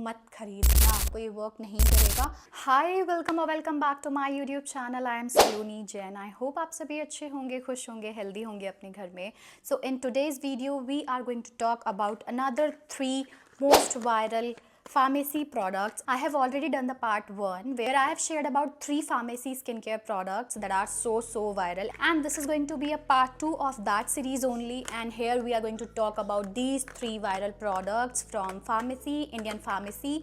मत खरीदना, कोई वर्क नहीं करेगा। Hi, welcome back to my YouTube channel. I am Saloni Jain. I hope आप सभी अच्छे होंगे, खुश होंगे, हेल्दी होंगे अपने घर में। So in today's video we are going to talk about another 3 most viral pharmacy products. I have already done the part 1 where I have shared about 3 pharmacy skincare products that are so viral, and this is going to be a part 2 of that series only. And here we are going to talk about these 3 viral products from pharmacy, Indian pharmacy,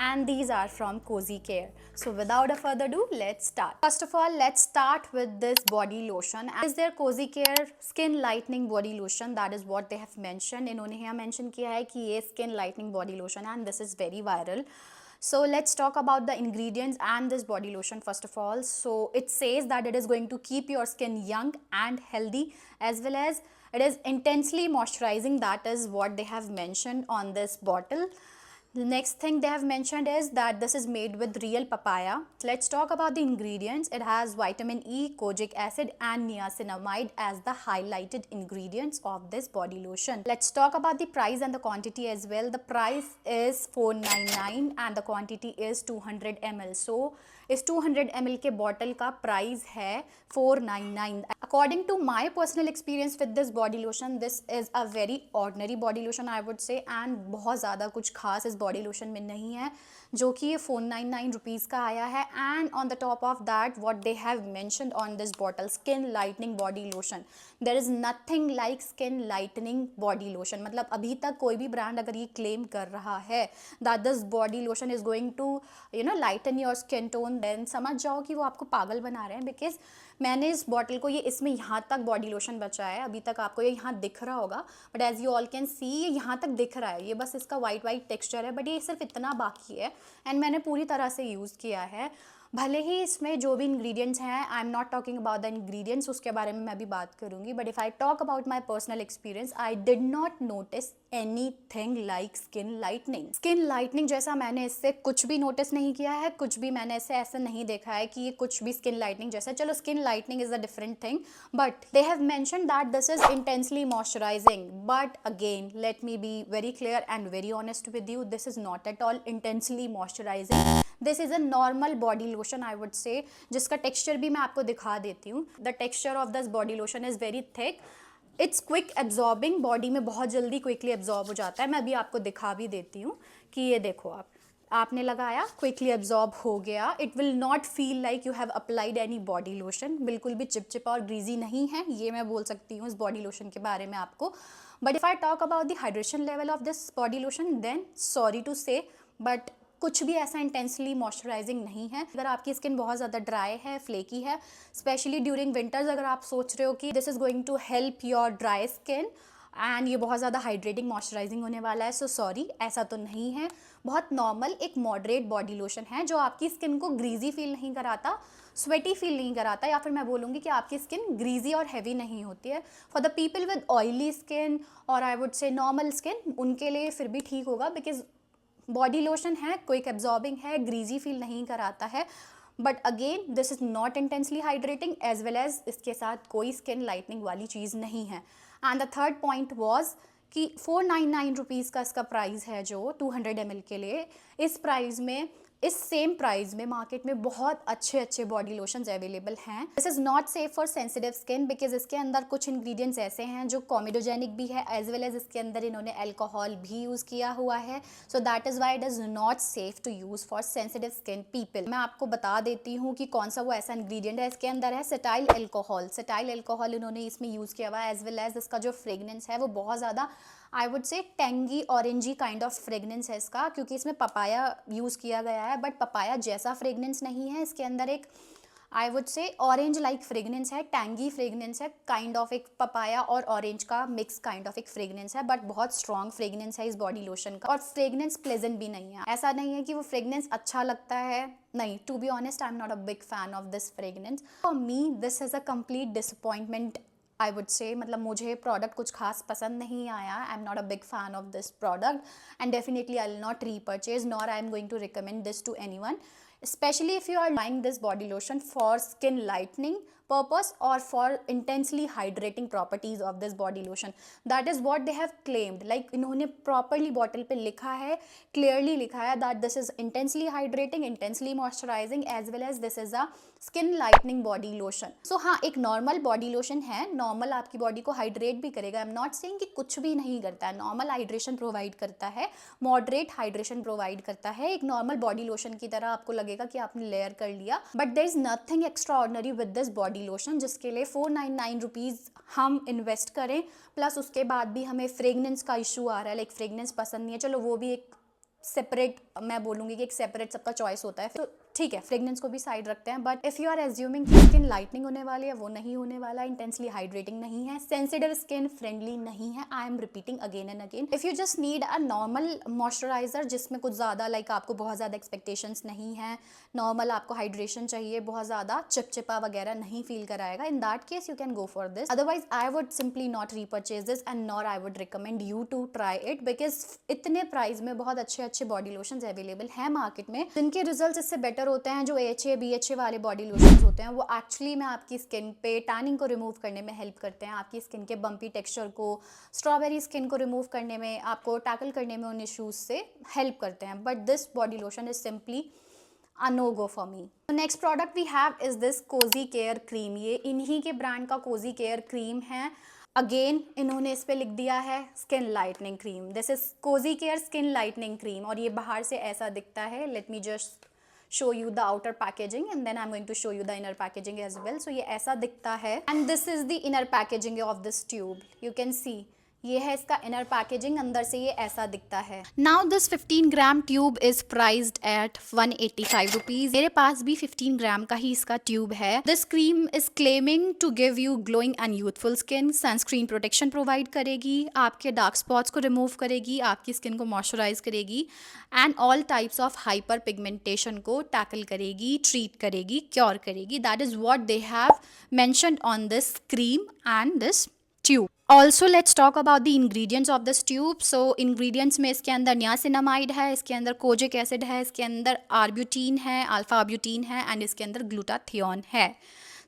and these are from Cozy Care. So without a further ado, let's start. First of all, let's start with this body lotion. Is there Cozy Care skin lightening body lotion? That is what they have mentioned. इन्होंने यहाँ mention किया है कि ये skin lightening body lotion and this is very viral. So let's talk about the ingredients and this body lotion first of all. So it says that it is going to keep your skin young and healthy, as well as it is intensely moisturizing. That is what they have mentioned on this bottle. The next thing they have mentioned is that this is made with real papaya. Let's talk about the ingredients. It has vitamin E, kojic acid and niacinamide as the highlighted ingredients of this body lotion. Let's talk about the price and the quantity as well. The price is $499 and the quantity is 200 ml. So इस 200 ml के bottle का price है $499. According to my personal experience with this body lotion, this is a very ordinary body lotion I would say, and बहुत ज़्यादा कुछ खास इस body lotion में नहीं है जो कि ये ₹499 का आया है. And on the top of that what they have mentioned on this bottle, skin lightening body lotion. There is nothing like skin lightening body lotion. मतलब अभी तक कोई भी ब्रांड अगर ये क्लेम कर रहा है that this body lotion is going to lighten your skin tone, then समझ जाओ कि वो आपको पागल बना रहे हैं. बिकॉज मैंने इस बॉटल को, ये इसमें यहाँ तक बॉडी लोशन बचा है, अभी तक आपको ये यहाँ दिख रहा होगा, but as you all can see ये यहाँ तक दिख रहा है. ये बस इसका वाइट टेक्सचर है, बट ये सिर्फ इतना बाकी है एंड मैंने पूरी तरह से यूज़ किया है. भले ही इसमें जो भी इंग्रेडिएंट्स हैं, आई am not talking about the ingredients, उसके बारे में मैं अभी बात करूंगी, but if I talk about my personal experience, I did not notice anything like skin lightning. Skin lightening जैसा मैंने इससे कुछ भी नोटिस नहीं किया है, कुछ भी मैंने इससे ऐसा नहीं देखा है कि ये कुछ भी स्किन लाइटनिंग जैसा. चलो skin lightening is a different thing, but they have mentioned that this is intensely moisturising. But again let me be very clear and very honest with you, this is not at all intensely moisturising. This is a normal body lotion I would से, जिसका texture भी मैं आपको दिखा देती हूँ. The texture of this body lotion is very thick. It's quick absorbing, body में बहुत जल्दी क्विकली एब्जॉर्ब हो जाता है. मैं अभी आपको दिखा भी देती हूँ कि ये देखो, आपने लगाया, क्विकली एब्जॉर्ब हो गया. It will not feel like you have applied any body lotion. बिल्कुल भी चिपचिपा और ग्रीजी नहीं है, ये मैं बोल सकती हूँ इस बॉडी लोशन के बारे में आपको. But if I talk about the hydration level of this body lotion, then sorry to say, but कुछ भी ऐसा इंटेंसली मॉइस्चराइजिंग नहीं है. अगर आपकी स्किन बहुत ज़्यादा ड्राई है, फ्लेकी है, स्पेशली ड्यूरिंग विंटर्स, अगर आप सोच रहे हो कि this is going to help your dry skin and ये बहुत ज़्यादा हाइड्रेटिंग मॉइस्चराइजिंग होने वाला है, सो सॉरी, ऐसा तो नहीं है. बहुत नॉर्मल एक मॉडरेट बॉडी लोशन है जो आपकी स्किन को ग्रीजी फील नहीं कराता, स्वेटी फील नहीं कराता, या फिर मैं बोलूँगी कि आपकी स्किन ग्रीजी और हैवी नहीं होती है. For the people with oily skin और I would say normal skin, उनके लिए फिर भी ठीक होगा, बिकॉज बॉडी लोशन है, क्विक एब्जॉर्बिंग है, ग्रीजी फील नहीं कराता है. But again this is not intensely hydrating, as well as इसके साथ कोई स्किन लाइटनिंग वाली चीज़ नहीं है. And the third point was कि ₹499 का इसका प्राइस है जो 200 ml के लिए. इस प्राइस में, इस सेम प्राइस में मार्केट में बहुत अच्छे बॉडी लोशंस अवेलेबल हैं. This is not safe for sensitive skin, because इसके अंदर कुछ इंग्रेडिएंट्स ऐसे हैं जो कॉमेडोजेनिक भी है, एज वेल एज इसके अंदर इन्होंने अल्कोहल भी यूज़ किया हुआ है. So that is why it is not safe to use for sensitive skin people. मैं आपको बता देती हूँ कि कौन सा वो ऐसा इंग्रेडिएंट है. इसके अंदर है सेटाइल अल्कोहल. सेटाइल अल्कोहल इन्होंने इसमें यूज़ किया हुआ है, एज वेल एज इसका जो फ्रेगनेंस है वो बहुत ज़्यादा, आई वुड से tangy orangey kind of fragrance है इसका, क्योंकि इसमें पपाया यूज़ किया गया है, बट पपाया जैसा फ्रेगनेंस नहीं है. इसके अंदर एक आई वुड से ऑरेंज लाइक फ्रेगनेंस है, टैंगी फ्रेगनेंस है, काइंड ऑफ एक पपाया और ऑरेंज का मिक्स काइंड ऑफ एक फ्रेगनेंस है, बट बहुत स्ट्रॉन्ग फ्रेगनेंस है इस बॉडी लोशन का. और फ्रेगनेंस प्लेजेंट भी नहीं है. ऐसा नहीं है कि वो फ्रेगनेंस अच्छा लगता है, नहीं. To be honest, I am not a big fan of this fragrance. For me this is a complete disappointment I would say. मतलब मुझे प्रोडक्ट कुछ खास पसंद नहीं आया. I am not a big fan of this product and definitely I will not repurchase, nor I am going to recommend this to anyone, especially if you are buying this body lotion for skin lightening purpose or for intensely hydrating properties of this body lotion. That is what they have claimed. Like इन्होंने properly bottle पे लिखा है, clearly लिखा है that this is intensely hydrating, intensely moisturizing as well as this is a skin lightening body lotion. So हाँ, एक normal body lotion है, normal आपकी बॉडी को हाइड्रेट भी करेगा. आई एम नॉट सेइंग कि कुछ भी नहीं करता है, नॉर्मल हाइड्रेशन प्रोवाइड करता है, मॉडरेट हाइड्रेशन प्रोवाइड करता है. एक नॉर्मल बॉडी लोशन की तरह आपको लगेगा कि आपने लेयर कर लिया, but there is nothing extraordinary with this body lotion, जिसके लिए 499 रुपीज़ हम इन्वेस्ट करें. प्लस उसके बाद भी हमें फ्रेगनेंस का इशू आ रहा है, लाइक फ्रेगनेंस पसंद नहीं है. चलो वो भी एक सेपरेट, मैं बोलूँगी कि एक सेपरेट सबका चॉइस होता है, तो ठीक है, फ्रेगनेंस को भी साइड रखते हैं. But if you are assuming कि स्किन लाइटनिंग होने वाली है, वो नहीं होने वाला. इंटेंसली हाइड्रेटिंग नहीं है, सेंसिटिव स्किन फ्रेंडली नहीं है. आई am repeating again and again. If you just need a normal moisturiser जिसमें कुछ ज़्यादा लाइक आपको बहुत ज़्यादा एक्सपेक्टेशंस नहीं है, नॉर्मल आपको हाइड्रेशन चाहिए, बहुत ज़्यादा चिपचिपा वगैरह नहीं फील कराएगा, in that case you can go for this. Otherwise I would simply not repurchase this and nor I would recommend you to try it, because इतने प्राइस में बहुत अच्छे अच्छे बॉडी लोशंस अवेलेबल हैं मार्केट में, जिनके result इससे better होते हैं. जो AHA BHA वाले बॉडी लोशंस होते हैं वो एक्चुअली में आपकी स्किन पे टैनिंग को रिमूव करने में हेल्प करते हैं, आपकी स्किन के बम्पी टेक्सचर को, स्ट्रॉबेरी स्किन को रिमूव करने में, आपको टैकल करने में उन इश्यूज से हेल्प करते हैं. But this body lotion is simply a no go for me. So next product we have is this Cozy Care Cream. ये इन्हीं के ब्रांड का Cozy Care Cream है. अगेन इन्होंने इस पे लिख दिया है skin lightening cream. This is Cozy Care skin lightening cream और ये बाहर से ऐसा दिखता है. Let me just show you the outer packaging and then I'm going to show you the inner packaging as well. So ये ऐसा दिखता है and this is the inner packaging of this tube. You can see ये है इसका inner packaging, अंदर से ये ऐसा दिखता है. Now this 15 gram tube is priced eight 185 rupees. मेरे पास भी 15 ग्राम का ही इसका ट्यूब है. This cream is claiming to give you glowing and youthful skin. Sunscreen protection provide करेगी, आपके डार्क स्पॉट्स को रिमूव करेगी, आपकी स्किन को मॉइस्चराइज करेगी and all types of hyper pigmentation को टैकल करेगी, ट्रीट करेगी, क्योर करेगी. That is what they have mentioned on this cream and this tube. Also let's talk about the ingredients of this tube. So ingredients में इसके अंदर niacinamide है, इसके अंदर कोजिक एसिड है, इसके अंदर आर्ब्यूटीन है, अल्फा आर्ब्यूटीन है एंड इसके अंदर ग्लूटाथियोन है.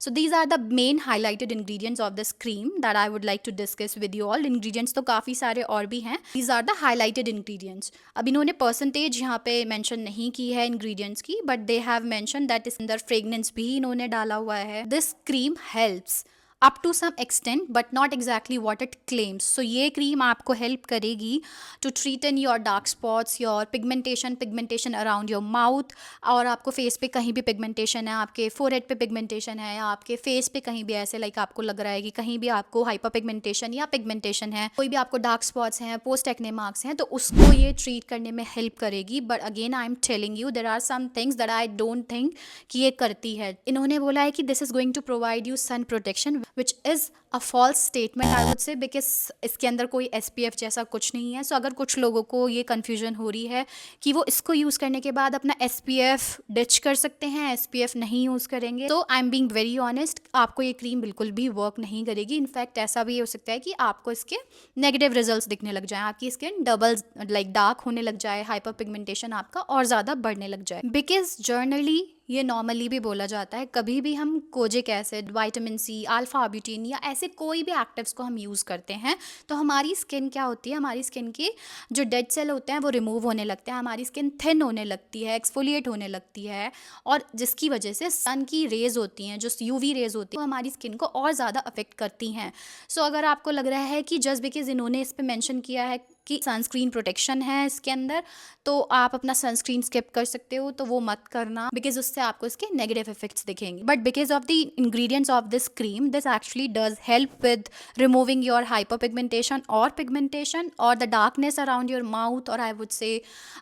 So these are the main highlighted ingredients of this cream that I would like to discuss with you all. Ingredients तो काफ़ी सारे और भी हैं. These are the highlighted ingredients. अब इन्होंने परसेंटेज यहाँ पे मेंशन नहीं की है ingredients की, but they have mentioned that इसके अंदर fragrance भी इन्होंने डाला हुआ है. This cream helps up to some extent but not exactly what it claims. So ये क्रीम आपको हेल्प करेगी to treat in your dark spots, your pigmentation around your mouth, और आपको फेस पे कहीं भी पिगमेंटेशन है, आपके फोरहेड पे पिगमेंटेशन है या आपके फेस पे कहीं भी ऐसे लाइक आपको लग रहा है कि कहीं भी आपको हाइपर पिगमेंटेशन या पिगमेंटेशन है, कोई भी आपको डार्क स्पॉट्स हैं, पोस्ट एक्ने मार्क्स हैं, तो उसको ये ट्रीट करने में हेल्प करेगी. But again I am telling you there are some things that I don't think कि ये करती है. इन्होंने बोला है कि this is going to provide you sun protection which is a false statement I would say, because इसके अंदर कोई SPF जैसा कुछ नहीं है. सो अगर कुछ लोगों को ये कन्फ्यूजन हो रही है कि वो इसको यूज़ करने के बाद अपना SPF डिच कर सकते हैं, SPF नहीं यूज़ करेंगे, तो I am being very honest, आपको ये क्रीम बिल्कुल भी वर्क नहीं करेगी. इनफैक्ट ऐसा भी हो सकता है कि आपको इसके नेगेटिव रिजल्ट्स दिखने लग जाएँ, आपकी स्किन डबल लाइक डार्क होने लग जाए, हाइपर पिगमेंटेशन आपका और ज़्यादा बढ़ने लग जाए. बिकॉज जर्नली ये नॉर्मली भी बोला जाता है, कभी भी हम kojic acid, vitamin C, alpha arbutin या ऐसे कोई भी एक्टिव्स को हम यूज़ करते हैं तो हमारी स्किन क्या होती है, हमारी स्किन के जो डेड सेल होते हैं वो रिमूव होने लगते हैं, हमारी स्किन थिन होने लगती है, एक्सफोलिएट होने लगती है, और जिसकी वजह से सन की रेज होती हैं, जो UV रेज होती है, वो हमारी स्किन को और ज़्यादा अफेक्ट करती हैं. सो अगर आपको लग रहा है कि जस्ट बिकॉज इन्होंने इस पर मैंशन किया है कि सनस्क्रीन प्रोटेक्शन है इसके अंदर, तो आप अपना सनस्क्रीन स्किप कर सकते हो, तो वो मत करना, बिकॉज उससे आपको इसके नेगेटिव इफेक्ट्स दिखेंगे. But because of the ingredients of this cream, this actually does help with removing your hyper pigmentation और the darkness around your mouth. और आई वुड से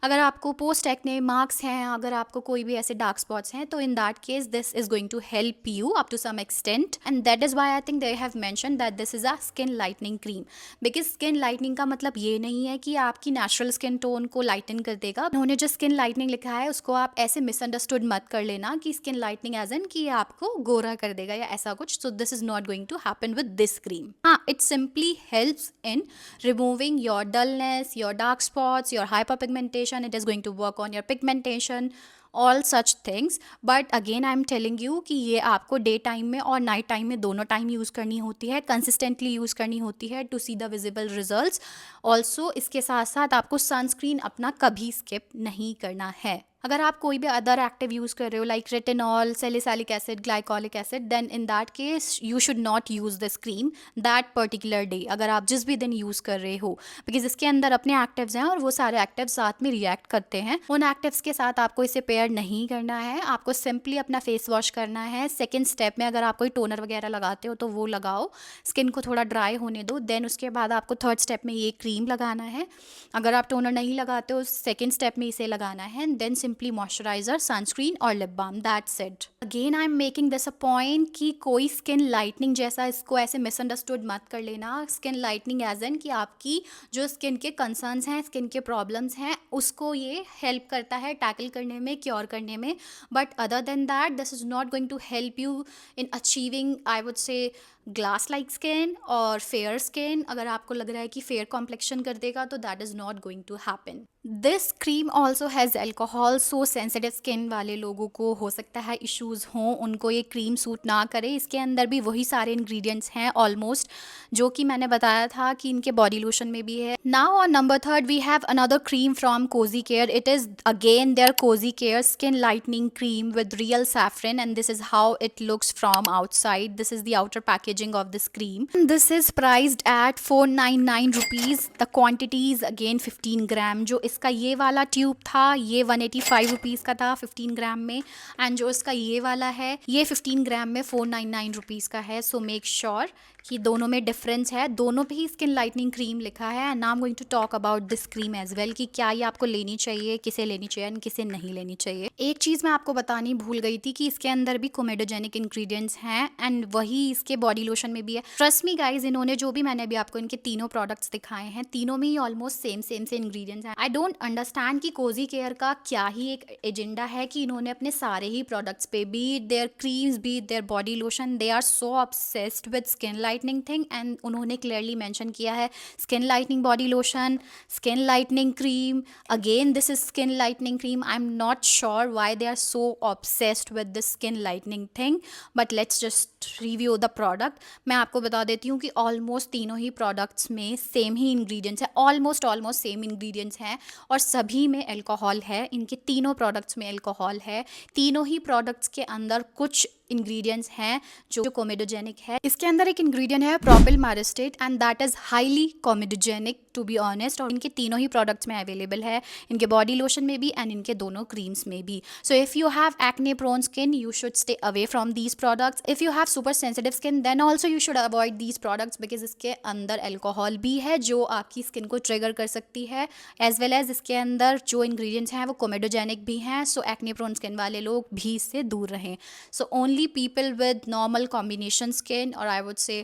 अगर आपको पोस्ट एक्ने मार्क्स हैं, अगर आपको कोई भी ऐसे डार्क स्पॉट्स हैं, तो in that case this is going to help you up to some extent, and that is why I think they have mention that this is a skin lightening cream. Because skin lightening का मतलब ये नहीं है कि आपकी natural skin tone को लाइटन कर देगा. उन्होंने जो स्किन लाइटनिंग लिखा है उसको आप ऐसे मिसअंडरस्टूड मत कर लेना कि स्किन लाइटनिंग एज इन कि आपको गोरा कर देगा या ऐसा कुछ. So this is not going to happen with this cream. हाँ, it simply helps in removing your dullness, your dark spots, your hyper pigmentation. It is going to work on your pigmentation, all such things. But again I am telling you कि ये आपको day time में और night time में दोनों time use करनी होती है, कंसिस्टेंटली यूज़ करनी होती है to see the visible results. Also इसके साथ साथ आपको सनस्क्रीन अपना कभी स्किप नहीं करना है। अगर आप कोई भी अदर एक्टिव यूज़ कर रहे हो like retinol, salicylic acid, glycolic acid, then in that case you should not use this cream that particular day, अगर आप जिस भी दिन यूज़ कर रहे हो, बिकॉज इसके अंदर अपने एक्टिव्स हैं और वो सारे एक्टिव्स साथ में रिएक्ट करते हैं। उन एक्टिव्स के साथ आपको इसे पेयर नहीं करना है, आपको सिंपली अपना फेस वॉश करना है। सेकेंड स्टेप में अगर आप कोई टोनर वगैरह लगाते हो तो वो लगाओ, स्किन को थोड़ा ड्राई होने दो, देन उसके बाद आपको थर्ड स्टेप में ये क्रीम लगाना है। अगर आप टोनर नहीं लगाते हो सेकेंड स्टेप में इसे लगाना है, देन सिंपली मॉइस्चराइजर, सनस्क्रीन और lip balm, that's it. Again I am making this a point कि कोई स्किन लाइटनिंग जैसा इसको ऐसे मिसअंडरस्टूड मत कर लेना। स्किन लाइटनिंग एज एन कि आपकी जो स्किन के कंसर्न्स हैं, स्किन के प्रॉब्लम्स हैं, उसको ये हेल्प करता है टैकल करने में, क्योर करने में। But other then that this is not going to help you in achieving I would say glass like skin और फेयर स्किन। अगर आपको लग रहा है कि फेयर कॉम्प्लेक्शन कर देगा तो that is not going to happen. This cream also has alcohol, so sensitive skin वाले लोगों को हो सकता है इश्यूज़ हों, उनको ये क्रीम सूट ना करे। इसके अंदर भी वही सारे इंग्रेडिएंट्स हैं ऑलमोस्ट जो कि मैंने बताया था कि इनके बॉडी लोशन में भी है। Now on number third we have another cream from Kozicare. It is again their Kozicare skin lightening cream with real saffron and this is how it looks from outside. This is the outer packaging of this cream. This is priced at 499 rupees. The quantity is again 15 ग्राम। जो इसका ये वाला tube था ये 185 rupees का था 15 ग्राम में, and जो इसका ये वाला है ये 15 ग्राम में 499 रुपीज़ का है। सो मेक श्योर कि दोनों में डिफरेंस है, दोनों पे ही स्किन लाइटनिंग क्रीम लिखा है। And now I am going to talk about this cream as well कि क्या ये आपको लेनी चाहिए, किसे लेनी चाहिए एंड किसे नहीं लेनी चाहिए। एक चीज़ मैं आपको बतानी भूल गई थी कि इसके अंदर भी कोमेडोजेनिक इंग्रेडिएंट्स हैं एंड वही इसके बॉडी लोशन में भी है। ट्रस्ट मी गाइज, इन्होंने जो भी मैंने अभी आपको इनके तीनों प्रोडक्ट्स दिखाए हैं तीनों में ही ऑलमोस्ट सेम से इंग्रेडिएंट्स हैं। आई डोंट अंडरस्टैंड कि कोजी केयर का क्या ही एक एजेंडा है कि इन्होंने अपने सारे ही प्रोडक्ट्स पे, be their creams, be their body lotion, they are so obsessed with skin lightening thing. And उन्होंने क्लियरली मेंशन किया है skin lightening body lotion, skin lightening cream, again this is skin lightening cream. I am not sure why they are so obsessed with this skin lightening thing, but let's just review the product. मैं आपको बता देती हूँ कि almost तीनों ही products में same ही ingredients हैं, almost same ingredients हैं और सभी में अल्कोहल है। इनके तीनों प्रोडक्ट्स में अल्कोहल है। तीनों ही प्रोडक्ट्स के अंदर कुछ इंग्रेडिएंट्स हैं जो कोमेडोजेनिक है। इसके अंदर एक इंग्रेडिएंट है propyl myristate and that is highly comedogenic to be honest, और इनके तीनों ही प्रोडक्ट्स में अवेलेबल है, इनके बॉडी लोशन में भी एंड इनके दोनों क्रीम्स में भी। So if you have acne prone skin you should stay away from these products. If you have super sensitive skin then also you should avoid these products because इसके अंदर alcohol भी है जो आपकी स्किन को trigger कर सकती है, एज वेल एज इसके अंदर जो इंग्रेडिएंट्स हैं वो कोमेडोजेनिक भी हैं। सो एक्ने प्रोन स्किन वाले लोग भी इससे दूर रहें। So only people with normal combination skin, or I would say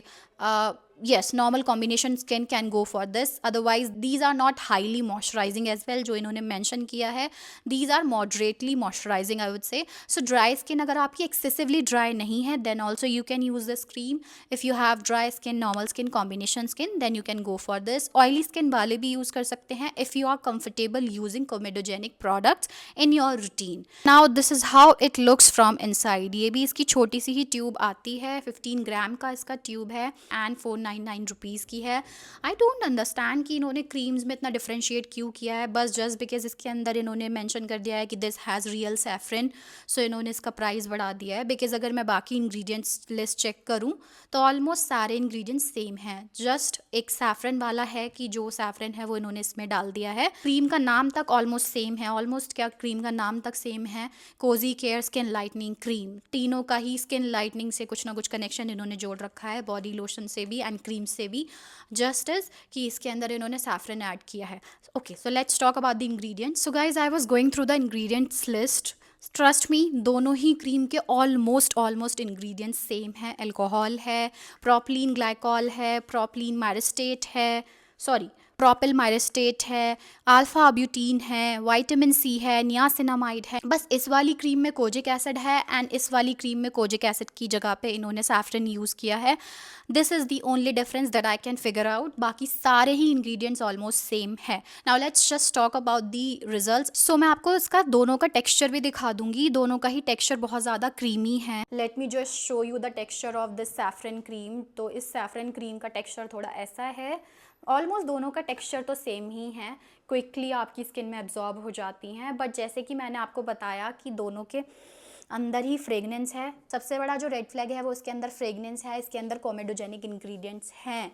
yes, normal combination skin can go for this. Otherwise these are not highly moisturizing as well जो इन्होंने mention किया है, these are moderately moisturizing I would say. So dry skin अगर आपकी excessively dry नहीं है then also you can use this cream. If you have dry skin, normal skin, combination skin then you can go for this. Oily skin वाले भी use कर सकते हैं if you are comfortable using comedogenic products in your routine. Now this is how it looks from inside. ये भी इसकी छोटी सी ही tube आती है, 15 ग्राम का इसका ट्यूब है एंड 499 रुपीज़ की है। आई डोंट अंडरस्टैंड कि इन्होंने क्रीम्स में इतना डिफ्रेंशिएट क्यों किया है, बस जस्ट बिकॉज इसके अंदर इन्होंने मेंशन कर दिया है कि दिस हैज़ रियल सैफरन, सो इन्होंने इसका प्राइस बढ़ा दिया है। बिकॉज अगर मैं बाकी इंग्रेडिएंट्स लिस्ट चेक करूँ तो ऑलमोस्ट सारे इंग्रेडिएंट्स सेम हैं, जस्ट एक सैफरन वाला है कि जो सैफरन है वो इन्होंने इसमें डाल दिया है। क्रीम का नाम तक ऑलमोस्ट सेम है, ऑलमोस्ट क्या क्रीम का नाम तक सेम है, Kozicare skin lightening cream. तीनों का ही स्किन लाइटनिंग से कुछ ना कुछ कनेक्शन इन्होंने जोड़ रखा है, बॉडी लोशन से भी एंड क्रीम से भी, जस्ट एज कि इसके अंदर इन्होंने सैफरन ऐड किया है। Okay, so let's talk about the ingredients. So guys I was going through the ingredients list. Trust me दोनों ही क्रीम के ऑलमोस्ट इंग्रेडिएंट्स सेम हैं। अल्कोहल है, प्रोपिलीन ग्लाइकॉल है, प्रोपिलीन माइरिस्टेट है, सॉरी प्रोपिल माइरिस्टेट है, अल्फा ब्यूटीन है, विटामिन सी है, niacinamide है। बस इस वाली क्रीम में कोजिक एसिड है एंड इस वाली क्रीम में कोजिक एसिड की जगह पे इन्होंने सैफरन यूज़ किया है। This is the only difference that I can figure out. बाकी सारे ही इंग्रेडिएंट्स ऑलमोस्ट सेम है। Now let's just talk about the results. So मैं आपको इसका दोनों का टेक्सचर भी दिखा दूंगी। दोनों का ही टेक्सचर बहुत ज़्यादा क्रीमी है। Let me just show you the texture of this saffron cream. तो इस सैफरन क्रीम का टेक्सचर थोड़ा ऐसा है। ऑलमोस्ट दोनों का टेक्सचर तो सेम ही है, क्विकली आपकी स्किन में एब्जॉर्ब हो जाती हैं। बट जैसे कि मैंने आपको बताया कि दोनों के अंदर ही फ्रेगनेंस है। सबसे बड़ा जो रेड फ्लैग है वो इसके अंदर फ्रेगनेंस है, इसके अंदर कोमेडोजेनिक इंग्रेडिएंट्स हैं,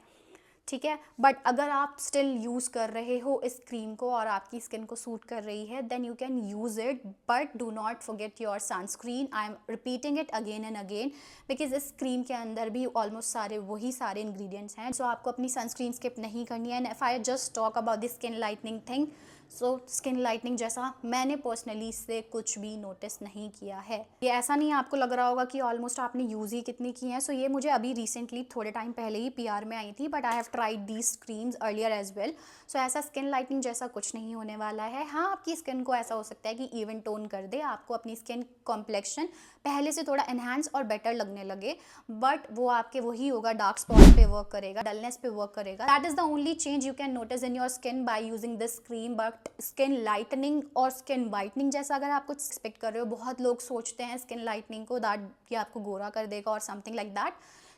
ठीक है। बट अगर आप स्टिल यूज़ कर रहे हो इस क्रीम को और आपकी स्किन को सूट कर रही है, then you can use it, but do not forget your sunscreen. I am repeating it again and again because इस क्रीम के अंदर भी ऑलमोस्ट सारे इंग्रेडिएंट्स हैं। सो आपको अपनी सनस्क्रीन स्किप नहीं करनी है। And if I just talk about the skin lightening thing, so skin lightening जैसा मैंने पर्सनली इससे कुछ भी नोटिस नहीं किया है। ये ऐसा नहीं है आपको लग रहा होगा कि ऑलमोस्ट आपने यूज़ ही कितनी की हैं। सो ये मुझे अभी रिसेंटली थोड़े टाइम पहले ही पीआर में आई थी, but I have tried these creams earlier as well. So ऐसा स्किन लाइटनिंग जैसा कुछ नहीं होने वाला है। हाँ, आपकी स्किन को ऐसा हो सकता है कि इवन टोन कर दे, आपको अपनी स्किन कॉम्प्लेक्शन पहले से थोड़ा एनहांस और बेटर लगने लगे, बट वो आपके वही होगा, डार्क स्पॉट पे वर्क करेगा, डलनेस पे वर्क करेगा। That is the only change you can notice in your skin by using this cream. But skin lightening और स्किन वाइटनिंग जैसा अगर आप कुछ एक्सपेक्ट कर रहे हो, बहुत लोग सोचते हैं स्किन लाइटनिंग को दैट कि आपको गोरा कर देगा और समथिंग लाइक दैट।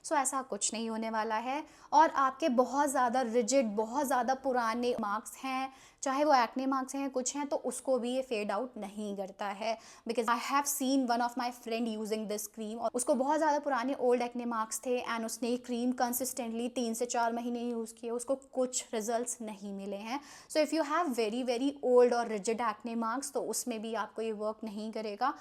सो ऐसा कुछ नहीं होने वाला है। और आपके बहुत ज़्यादा रिजिड, बहुत ज़्यादा पुराने मार्क्स हैं, चाहे वो एक्ने मार्क्स हैं, कुछ हैं, तो उसको भी ये फेड आउट नहीं करता है। Because I have seen one of my friend using this cream, और उसको बहुत ज़्यादा पुराने ओल्ड एक्ने मार्क्स थे एंड उसने ये क्रीम कंसिस्टेंटली 3 से 4 महीने यूज़ किए, उसको कुछ रिजल्ट्स नहीं मिले हैं। So if you have very very old और रिजिड एक्ने मार्क्स, तो उसमें भी आपको ये वर्क नहीं करेगा।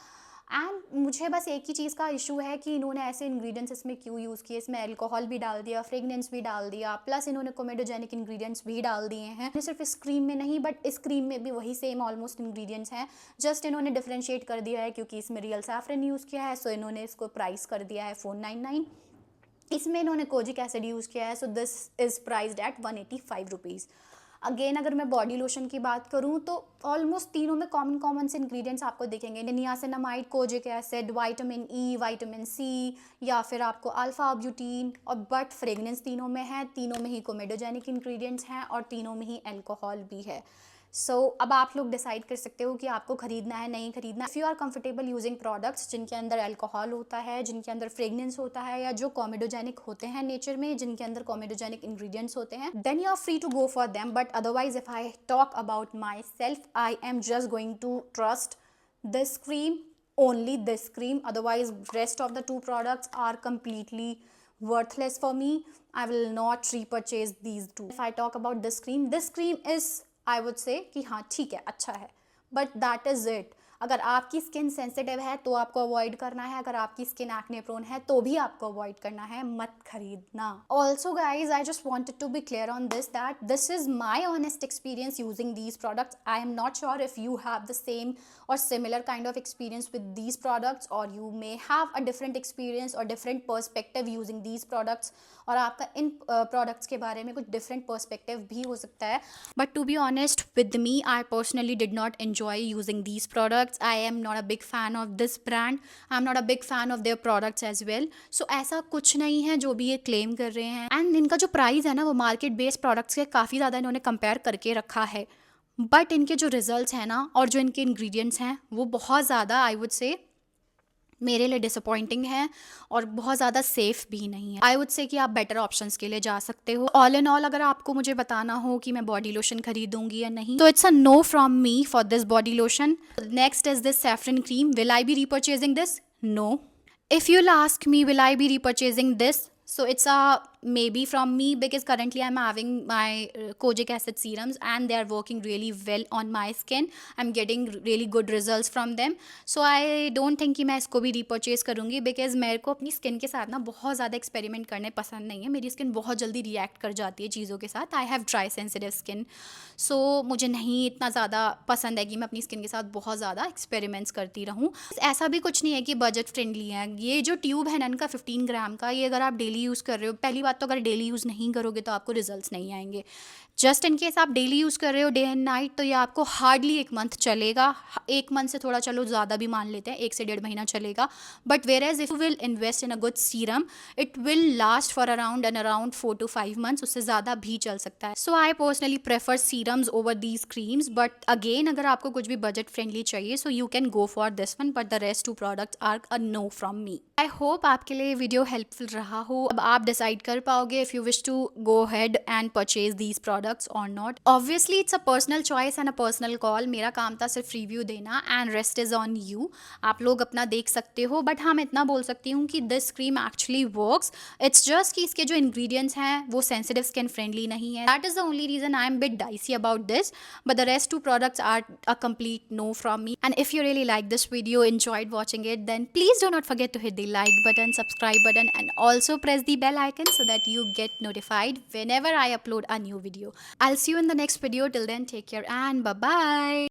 एंड मुझे बस एक ही चीज़ का इशू है कि इन्होंने ऐसे इंग्रेडिएंट्स इसमें क्यों यूज़ किए। इसमें अल्कोहल भी डाल दिया, फ्रेगनेंस भी डाल दिया, प्लस इन्होंने कोमेडोजेनिक इंग्रेडिएंट्स भी डाल दिए हैं। सिर्फ इस क्रीम में नहीं, बट इस क्रीम में भी वही सेम ऑलमोस्ट इंग्रेडिएंट्स हैं, जस्ट इन्होंने डिफरेंशिएट कर दिया है क्योंकि इसमें रियल सैफरन यूज़ किया है। सो इन्होंने इसको प्राइस कर दिया है 499। इसमें इन्होंने कोजिक एसिड यूज़ किया है, so this is priced eight 185 rupees. Again अगर मैं बॉडी लोशन की बात करूं तो ऑलमोस्ट तीनों में कॉमन से इंग्रेडिएंट्स आपको दिखेंगे। Niacinamide, kojic acid, vitamin E, vitamin C, या फिर आपको अल्फा ब्यूटीन, और बट फ्रेगनेंस तीनों में है। तीनों में ही कोमेडोजेनिक इंग्रेडिएंट्स हैं और तीनों में ही अल्कोहल भी है। सो अब आप लोग डिसाइड कर सकते हो कि आपको खरीदना है नहीं खरीदना। If you are comfortable using products जिनके अंदर अल्कोहल होता है, जिनके अंदर फ्रेगनेंस होता है, या जो कॉमेडोजेनिक होते हैं नेचर में, जिनके अंदर कॉमेडोजेनिक इंग्रेडिएंट्स होते हैं, then you are free to go for them. But otherwise if I talk about myself, I am just going to trust this cream, only this cream. Otherwise rest of the two products are completely worthless for me. I will not repurchase these two. If I talk about this cream is, I would say कि हाँ ठीक है, अच्छा है, but that is it. अगर आपकी skin sensitive है तो आपको अवॉइड करना है, अगर आपकी स्किन एक्ने प्रोन है तो भी आपको अवॉइड करना है, मत खरीदना। Also guys, I just wanted to be clear on this that this is my honest experience using these products. I am not sure if you have the same और similar kind of experience with these products, और you may have a different experience और different perspective using these products, और आपका इन products के बारे में कुछ different perspective भी हो सकता है। But to be honest with me, I personally did not enjoy using these products. I am not a big fan of this brand. I am not a big fan of their products as well. So ऐसा कुछ नहीं है जो भी ये claim कर रहे हैं। एंड इनका जो प्राइस है ना, वो मार्केट बेस्ड प्रोडक्ट्स के काफ़ी ज़्यादा इन्होंने कंपेयर करके रखा है। बट इनके जो रिजल्ट्स हैं ना, और जो इनके इंग्रेडिएंट्स हैं, वो बहुत ज़्यादा आई वुड से मेरे लिए डिसअपॉइंटिंग है और बहुत ज़्यादा सेफ़ भी नहीं है। आई वुड से कि आप बेटर ऑप्शंस के लिए जा सकते हो। ऑल इन ऑल अगर आपको मुझे बताना हो कि मैं बॉडी लोशन खरीदूंगी या नहीं, तो it's a no from me for this body lotion. Next is this saffron cream. Will I be repurchasing this? No. If you'll ask me will I be repurchasing this, so it's a maybe from me because currently I'm having my kojic acid serums and they are working really well on my skin. I'm getting really good results from them, so I don't think कि मैं इसको भी repurchase करूँगी because मेरे को अपनी skin के साथ ना बहुत ज़्यादा एक्सपेरिमेंट करने पसंद नहीं है। मेरी स्किन बहुत जल्दी रिएक्ट कर जाती है चीज़ों के साथ। I have dry sensitive skin, so मुझे नहीं इतना ज़्यादा पसंद है कि मैं अपनी स्किन के साथ बहुत ज़्यादा एक्सपेरिमेंट्स करती रहूँ। ऐसा भी कुछ नहीं है कि बजट फ्रेंडली है। ये जो ट्यूब है ना इनका 15 ग्राम का, ये अगर आप डेली यूज़ कर रहे हो, पहली बात तो अगर डेली यूज़ नहीं करोगे तो आपको रिजल्ट्स नहीं आएंगे। जस्ट इन केस आप डेली यूज़ कर रहे हो डे एंड नाइट, तो ये आपको हार्डली 1 मंथ चलेगा। 1 मंथ से थोड़ा चलो ज़्यादा भी मान लेते हैं, 1 से 1.5 महीना चलेगा। But whereas if you will invest in a good serum, it will last for around 4 to 5 months, उससे ज़्यादा भी चल सकता है। So I personally prefer serums over these creams, but again अगर आपको कुछ भी बजट फ्रेंडली चाहिए so you can go for this one, but the rest 2 products are a no from me. I hope आपके लिए वीडियो हेल्पफुल रहा हो। अब आप डिसाइड कर पाओगे if you wish to go ahead and purchase these products और not. Obviously it's a personal choice and a personal call. मेरा काम था सिर्फ रिव्यू देना and rest is on you. आप लोग अपना देख सकते हो, बट हाँ मैं इतना बोल सकती हूँ कि this cream actually works. It's just कि इसके जो इंग्रेडिएंट्स हैं वो सेंसिटिव स्किन फ्रेंडली नहीं है। That is the only reason I am bit dicey about this, but the rest 2 products are a complete no from me. And if you really like this video, enjoyed watching it, then please do not forget to hit the like button, subscribe button, and also press the bell icon so that you get notified whenever I upload a new video. I'll see you in the next video. Till then, take care and bye bye.